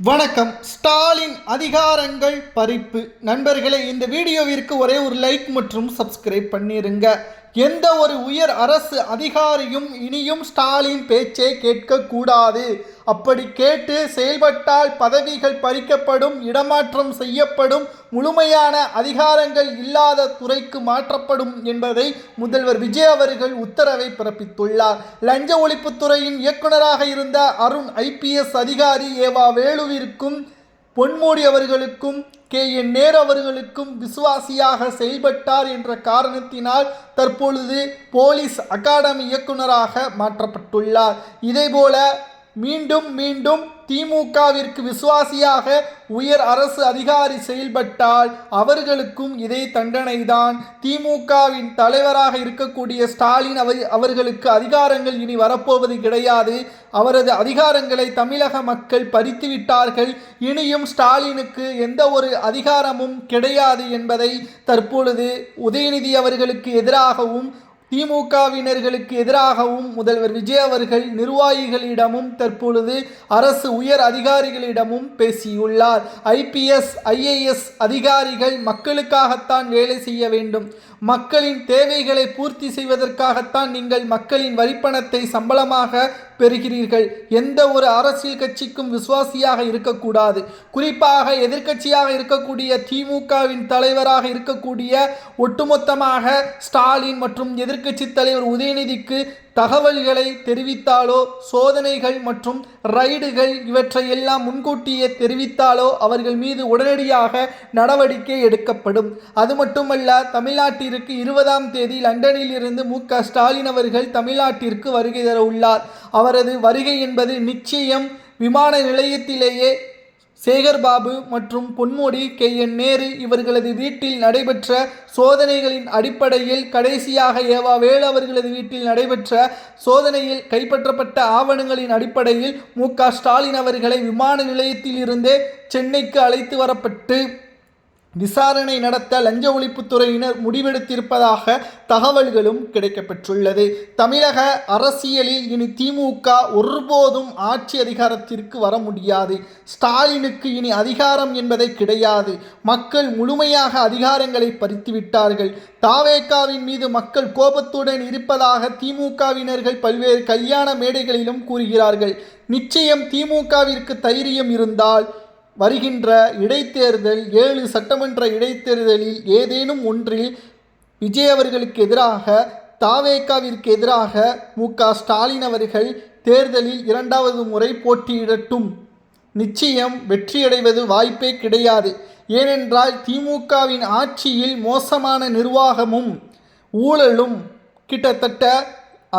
வணக்கம். ஸ்டாலின் அதிகாரங்கள் பறிப்பு. நண்பர்களே, இந்த வீடியோவிற்கு ஒரே ஒரு லைக் மற்றும் சப்ஸ்கிரைப் பண்ணிருங்க. எந்த ஒரு உயர் அரசு அதிகாரியும் இனியும் ஸ்டாலின் பேச்சை கேட்கக்கூடாது. அப்படி கேட்டு செயல்பட்டால் பதவிகள் பறிக்கப்படும், இடமாற்றம் செய்யப்படும், முழுமையான அதிகாரங்கள் இல்லாத துறைக்கு மாற்றப்படும் என்பதை முதல்வர் விஜய் அவர்கள் உத்தரவை பிறப்பித்துள்ளார். லஞ்ச ஒழிப்புத்துறையின் இயக்குநராக இருந்த அருண் IPS அதிகாரி ஏவா வேலுவிற்கும் பொன்முடி அவர்களுக்கும் KN நேரு அவர்களுக்கும் விசுவாசியாக செயல்பட்டார் என்ற காரணத்தினால் தற்பொழுது போலீஸ் அகாடமி இயக்குநராக மாற்றப்பட்டுள்ளார். இதேபோல மீண்டும் திமுகவிற்கு விசுவாசியாக உயர் அரசு அதிகாரி செயல்பட்டால் அவர்களுக்கும் இதே தண்டனைதான். திமுகவின் தலைவராக இருக்கக்கூடிய ஸ்டாலின் அவர்களுக்கு அதிகாரங்கள் இனி வரப்போவது கிடையாது. அவரது அதிகாரங்களை தமிழக மக்கள் பறித்து விட்டார்கள். இனியும் ஸ்டாலினுக்கு எந்த ஒரு அதிகாரமும் கிடையாது என்பதை தற்பொழுது உதயநிதி அவர்களுக்கு எதிராகவும் திமுகவினர்களுக்கு எதிராகவும் முதல்வர் விஜய் அவர்கள் நிர்வாகிகளிடமும் தற்பொழுது அரசு உயர் அதிகாரிகளிடமும் பேசியுள்ளார். IPS IAS அதிகாரிகள் மக்களுக்காகத்தான் வேலை செய்ய வேண்டும். மக்களின் தேவைகளை பூர்த்தி செய்வதற்காகத்தான் நீங்கள் மக்களின் வரிப்பணத்தை சம்பளமாக பெறுகிறீர்கள். எந்த ஒரு அரசியல் கட்சிக்கும் விசுவாசியாக இருக்கக்கூடாது. குறிப்பாக எதிர்க்கட்சியாக இருக்கக்கூடிய திமுகவின் தலைவராக இருக்கக்கூடிய ஒட்டுமொத்தமாக ஸ்டாலின் மற்றும் எதிர்க்கட்சி தலைவர் உதயநிதிக்கு தகவல்களை தெரிவித்தாலோ, சோதனைகள் மற்றும் ரைடுகள் இவற்றை எல்லாம் முன்கூட்டியே தெரிவித்தாலோ அவர்கள் மீது உடனடியாக நடவடிக்கை எடுக்கப்படும். அது மட்டுமல்ல, தமிழ்நாட்டிற்கு 20ஆம் தேதி லண்டனில் இருந்து MK ஸ்டாலின் அவர்கள் தமிழ்நாட்டிற்கு வருகை தர உள்ளார். அவரது வருகை என்பது நிச்சயம். விமான நிலையத்திலேயே சேகர்பாபு மற்றும் பொன்முடி KN நேரு இவர்களது வீட்டில் நடைபெற்ற சோதனைகளின் அடிப்படையில் கடைசியாக ஏவா வேலு அவர்களது வீட்டில் நடைபெற்ற சோதனையில் கைப்பற்றப்பட்ட ஆவணங்களின் அடிப்படையில் MK ஸ்டாலின் அவர்களை விமான நிலையத்தில் இருந்தே சென்னைக்கு அழைத்து வரப்பட்டு விசாரணை நடத்த லஞ்ச ஒழிப்புத்துறையினர் முடிவெடுத்திருப்பதாக தகவல்களும் கிடைக்கப்பெற்றுள்ளது. தமிழக அரசியலில் இனி திமுக ஒருபோதும் ஆட்சி அதிகாரத்திற்கு வர முடியாது. ஸ்டாலினுக்கு இனி அதிகாரம் என்பதை கிடையாது. மக்கள் முழுமையாக அதிகாரங்களை பறித்துவிட்டார்கள். தாவேகாவின் மீது மக்கள் கோபத்துடன் இருப்பதாக திமுகவினர்கள் பல்வேறு கல்யாண மேடைகளிலும் கூறுகிறார்கள். நிச்சயம் திமுகவிற்கு தைரியம் இருந்தால் வருகின்ற இடைத்தேர்தல் 7 சட்டமன்ற இடைத்தேர்தலில் ஏதேனும் ஒன்றில் விஜய் அவர்களுக்கு எதிராக, தாவேகாவிற்கு எதிராக MK ஸ்டாலின் அவர்கள் தேர்தலில் 2வது முறை போட்டியிடட்டும். நிச்சயம் வெற்றியடைவது வாய்ப்பே கிடையாது. ஏனென்றால் திமுகவின் ஆட்சியில் மோசமான நிர்வாகமும் ஊழலும், கிட்டத்தட்ட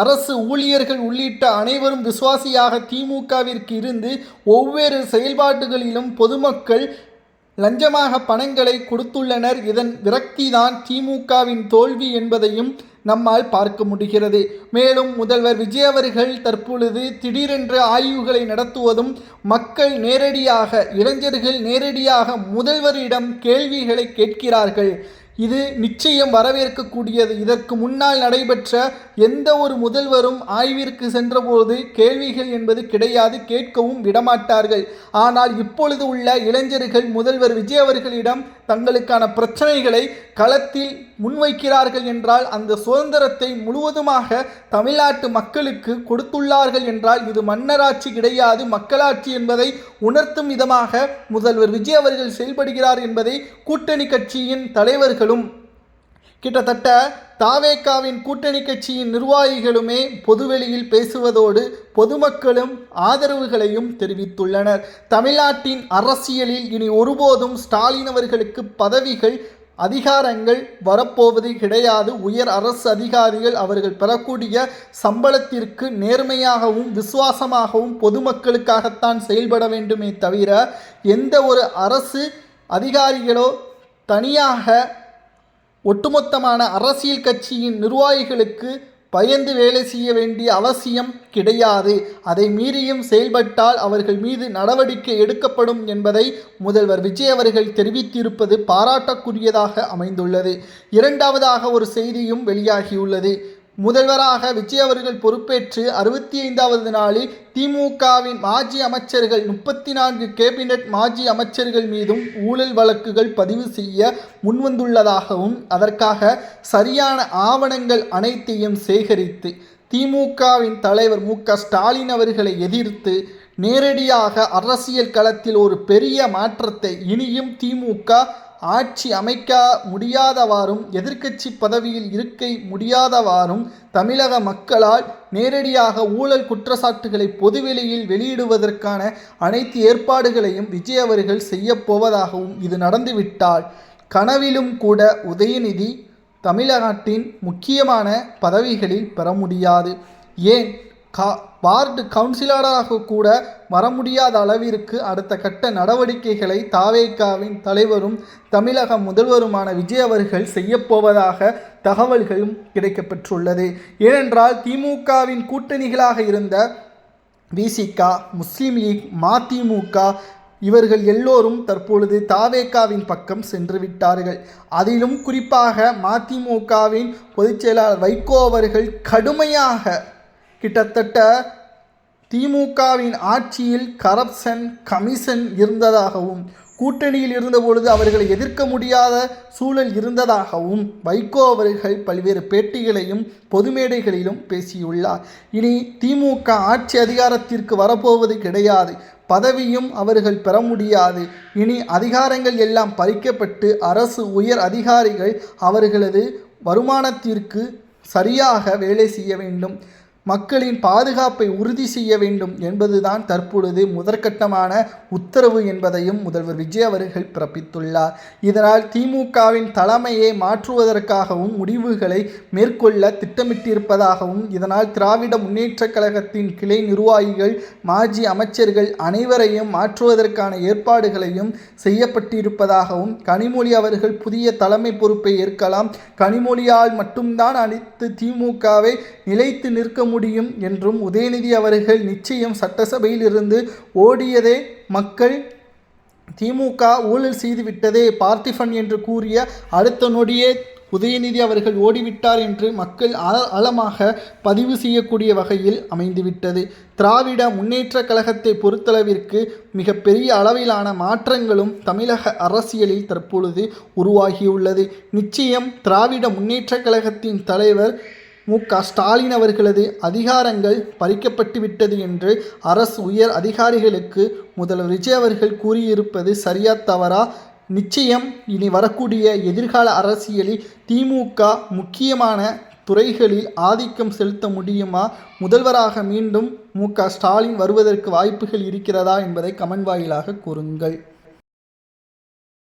அரசு ஊழியர்கள் உள்ளிட்ட அனைவரும் விசுவாசியாக திமுகவிற்கு இருந்து ஒவ்வொரு செயல்பாடுகளிலும் பொதுமக்கள் லஞ்சமாக பணங்களை கொடுத்துள்ளனர். இதன் விரக்திதான் திமுகவின் தோல்வி என்பதையும் நம்மால் பார்க்க முடிகிறது. மேலும் முதல்வர் விஜய் அவர்கள் தற்பொழுது திடீரென்று ஆய்வுகளை நடத்துவதும், மக்கள் நேரடியாக, இளைஞர்கள் நேரடியாக முதல்வரிடம் கேள்விகளை கேட்கிறார்கள். இது நிச்சயம் வரவேற்கக்கூடியது. இதற்கு முன்னால் நடைபெற்ற எந்த ஒரு முதல்வரும் ஆய்விற்கு சென்றபோது கேள்விகள் என்பது கிடையாது, கேட்கவும் விடமாட்டார்கள். ஆனால் இப்பொழுது உள்ள இளைஞர்கள் முதல்வர் விஜய் அவர்களிடம் தங்களுக்கான பிரச்சனைகளை களத்தில் முன்வைக்கிறார்கள் என்றால், அந்த சுதந்திரத்தை முழுவதுமாக தமிழ்நாட்டு மக்களுக்கு கொடுத்துள்ளார்கள் என்றால் இது மன்னராட்சி கிடையாது, மக்களாட்சி என்பதை உணர்த்தும் விதமாக முதல்வர் விஜய் அவர்கள் செயல்படுகிறார் என்பதை கூட்டணி கட்சியின் தலைவர்களும், கிட்டத்தட்ட தாவேகாவின் கூட்டணி கட்சியின் நிர்வாகிகளுமே பொதுவெளியில் பேசுவதோடு பொதுமக்களும் ஆதரவுகளையும் தெரிவித்துள்ளனர். தமிழ்நாட்டின் அரசியலில் இனி ஒருபோதும் ஸ்டாலின் அவர்களுக்கு பதவிகள், அதிகாரங்கள் வரப்போவது கிடையாது. உயர் அரசு அதிகாரிகள் அவர்கள் பெறக்கூடிய சம்பளத்திற்கு நேர்மையாகவும் விசுவாசமாகவும் பொதுமக்களுக்காகத்தான் செயல்பட வேண்டுமே தவிர எந்த ஒரு அரசு அதிகாரிகளோ தனியாக ஒட்டுமொத்தமான அரசியல் கட்சியின் நிர்வாகிகளுக்கு பயந்து வேலை செய்ய வேண்டிய அவசியம் கிடையாது. அதை மீறியும் செயல்பட்டால் அவர்கள் மீது நடவடிக்கை எடுக்கப்படும் என்பதை முதல்வர் விஜய் அவர்கள் தெரிவித்திருப்பது பாராட்டக்கூடியதாக அமைந்துள்ளது. இரண்டாவதாக ஒரு செய்தியும் வெளியாகியுள்ளது. முதல்வராக விஜய் அவர்கள் பொறுப்பேற்று 65வது நாளில் திமுகவின் மாஜி அமைச்சர்கள் 34 கேபினெட் மாஜி அமைச்சர்கள் மீதும் ஊழல் வழக்குகள் பதிவு செய்ய முன்வந்துள்ளதாகவும் அதற்காக சரியான ஆவணங்கள் அனைத்தையும் சேகரித்து திமுகவின் தலைவர் மு.க.ஸ்டாலின் அவர்களை எதிர்த்து நேரடியாக அரசியல் களத்தில் ஒரு பெரிய மாற்றத்தை இனியும் திமுக ஆட்சி அமைக்க முடியாதவாறும் எதிர்க்கட்சி பதவியில் இருக்க முடியாதவாறும் தமிழக மக்களால் நேரடியாக ஊழல் குற்றச்சாட்டுகளை பொதுவெளியில் வெளியிடுவதற்கான அனைத்து ஏற்பாடுகளையும் விஜய் அவர்கள் செய்யப் போவதாகவும் இது நடந்துவிட்டால் கனவிலும் கூட உதயநிதி தமிழ்நாட்டின் முக்கியமான பதவிகளில் பெற முடியாது. ஏன் வார்டு கவுன்சிலராக கூட வர முடியாத அளவிற்கு அடுத்த கட்ட நடவடிக்கைகளை தாவேகாவின் தலைவரும் தமிழக முதல்வருமான விஜய் அவர்கள் செய்யப்போவதாக தகவல்களும் கிடைக்கப்பெற்றுள்ளது. ஏனென்றால் திமுகவின் கூட்டணிகளாக இருந்த விசிக, முஸ்லீம் லீக், மதிமுக இவர்கள் எல்லோரும் தற்பொழுது தாவேகாவின் பக்கம் சென்று விட்டார்கள். அதிலும் குறிப்பாக மதிமுகவின் பொதுச் செயலாளர் வைகோ அவர்கள் கடுமையாக கிட்டத்தட்ட திமுகவின் ஆட்சியில் கரப்ஷன் கமிஷன் இருந்ததாகவும் கூட்டணியில் இருந்தபொழுது அவர்களை எதிர்க்க முடியாத சூழல் இருந்ததாகவும் வைகோ அவர்கள் பல்வேறு பேட்டிகளையும் பொது மேடைகளிலும் பேசியுள்ளார். இனி திமுக ஆட்சி அதிகாரத்திற்கு வரப்போவது கிடையாது, பதவியும் அவர்கள் பெற முடியாது. இனி அதிகாரங்கள் எல்லாம் பறிக்கப்பட்டு அரசு உயர் அதிகாரிகள் அவர்களது வருமானத்திற்கு சரியாக வேலை செய்ய வேண்டும், மக்களின் பாதுகாப்பை உறுதி செய்ய வேண்டும் என்பதுதான் தற்பொழுது முதற்கட்டமான உத்தரவு என்பதையும் முதல்வர் விஜய் அவர்கள் பிறப்பித்துள்ளார். இதனால் திமுகவின் தலைமையை மாற்றுவதற்காகவும் முடிவுகளை மேற்கொள்ள திட்டமிட்டிருப்பதாகவும் இதனால் திராவிட முன்னேற்ற கழகத்தின் கிளை நிர்வாகிகள் மாஜி அமைச்சர்கள் அனைவரையும் மாற்றுவதற்கான ஏற்பாடுகளையும் செய்யப்பட்டிருப்பதாகவும் கனிமொழி அவர்கள் புதிய தலைமை பொறுப்பை ஏற்கலாம், கனிமொழியால் மட்டும்தான் அனைத்து திமுகவை நிலைத்து நிற்க முடியும் என்றும் உதயநிதி அவர்கள் நிச்சயம் சட்டசபையில் இருந்து ஓடியதே மக்கள் திமுக ஊழல் செய்துவிட்டதே பார்ட்டி ஃபண்ட் என்று கூறிய அடுத்த நொடியே உதயநிதி அவர்கள் ஓடிவிட்டார் என்று மக்கள் ஆழமாக பதிவு செய்யக்கூடிய வகையில் அமைந்துவிட்டது. திராவிட முன்னேற்ற கழகத்தை பொறுத்தளவிற்கு மிகப்பெரிய அளவிலான மாற்றங்களும் தமிழக அரசியலில் தற்பொழுது உருவாகியுள்ளது. நிச்சயம் திராவிட முன்னேற்ற கழகத்தின் தலைவர் மு.க.ஸ்டாலின் அவர்களது அதிகாரங்கள் பறிக்கப்பட்டுவிட்டது என்று அரசு உயர் அதிகாரிகளுக்கு முதல்வர் விஜய் அவர்கள் கூறியிருப்பது சரியா தவறா? நிச்சயம் இனி வரக்கூடிய எதிர்கால அரசியலில் திமுக முக்கியமான துறைகளில் ஆதிக்கம் செலுத்த முடியுமா? முதல்வராக மீண்டும் மு.க.ஸ்டாலின் வருவதற்கு வாய்ப்புகள் இருக்கிறதா என்பதை கமெண்ட் வாயிலாக கூறுங்கள்.